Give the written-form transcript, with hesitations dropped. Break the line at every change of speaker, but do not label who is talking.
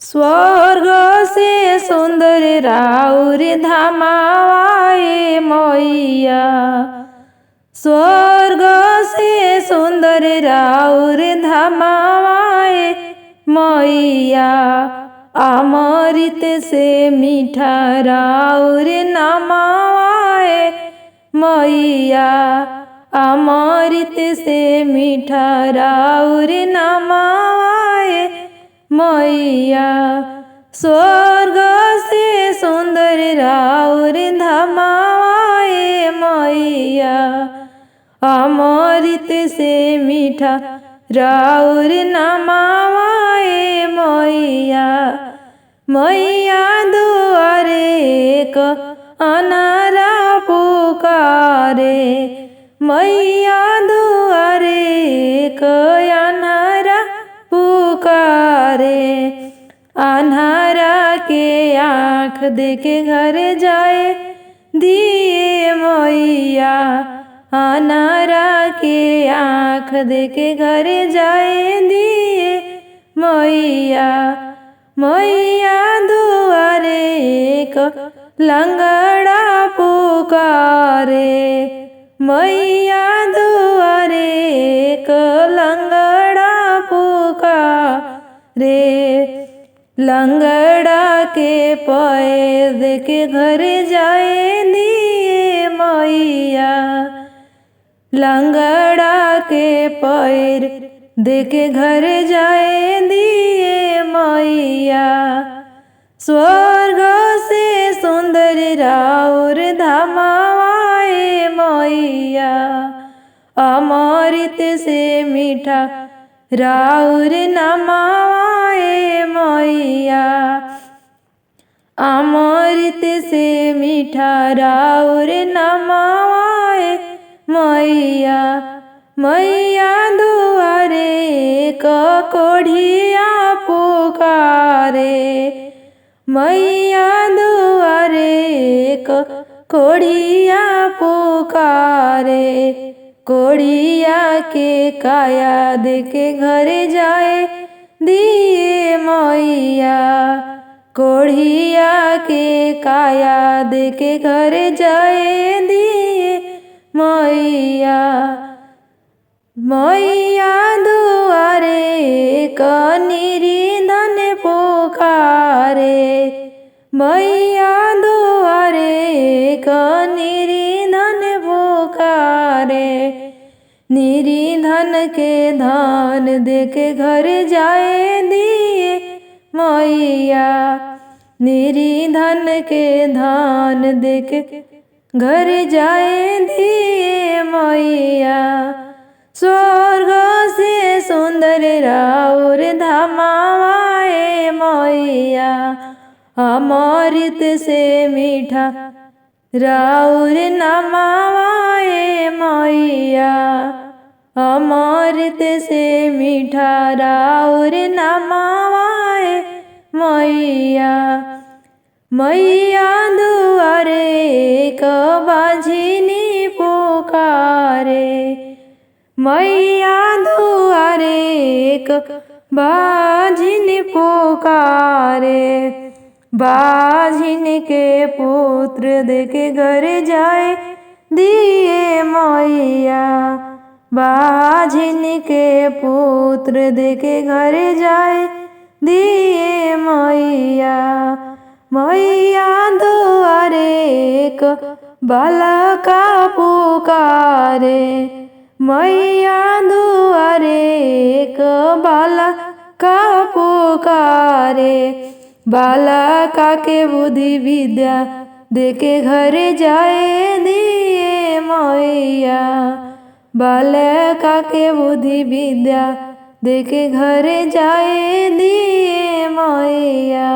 स्वर्ग से सुंदर राउर धामावाए मैया। स्वर्ग से सुंदर राउर धामावाए मैया। अमृत से मीठा राउर नमावाए मैया। अमृत से मीठा राउर नमावाए मैया। स्वर्ग से सुंदर राउर धमावाए मैया। अमृत से मीठा राउर नमावाए मैया। मैया दुआरे एक अनारा पुकारे। मैया दुआरे एक अनारा पुकारे। अन्हारा के आँख देके घर जाए दिए मैया। अन्हारा के आँख देके घर जाए दिए मैया। मैया दुआरे एक लंगड़ा पुकारे। मैया दुआरे एक लंगड़ा पुकारे। लंगड़ा के पैर देके घर जाए दिए मैया। लंगड़ा के पैर देके घर जाए दिए मैया। स्वर्ग से सुंदर राउर धमावाए मैया। अमृत से मीठा राउर नमावाए मैया। अमृत से मीठा राउर नमावाए मैया। मैया दुआरे एक कोढ़िया पुकारे। मैया दुआरे एक कोढ़िया पुकारे। कोढ़िया के काया देके घर जाए दिए मैया। कोढ़िया के काया देके घर जाए दिए मैया। मैया दुआरे एक निरिंधन पुकारे। मैया दुआरे एक निरिंधन पुकारे। निरिंधन के धान देके घर जाए दिए मैया। निरिंधन के धान देके घर जाए दिए मैया। स्वर्ग से सुंदर राउर धमावाए मैया। अमृत से मीठा राउर नमावाए मैया। अमृत से मीठा राउर नमावाए मैया। मैया दुआरे एक बाझिनी पुकारे। मैया दुआरे एक बाझिन पुकारे। बाझिन के पुत्र देके घर जाए दिए मैया। बाझिन के पुत्र देके घर जाए दिए मैया। मैया दुआरे एक बालका पुकारे। मैया दुआरे एक बालका पुकारे। बालका के बुद्धि विद्या देके घर जाए दिए मैया। बालका के बुद्धि विद्या देके घर जाए दिए मैया।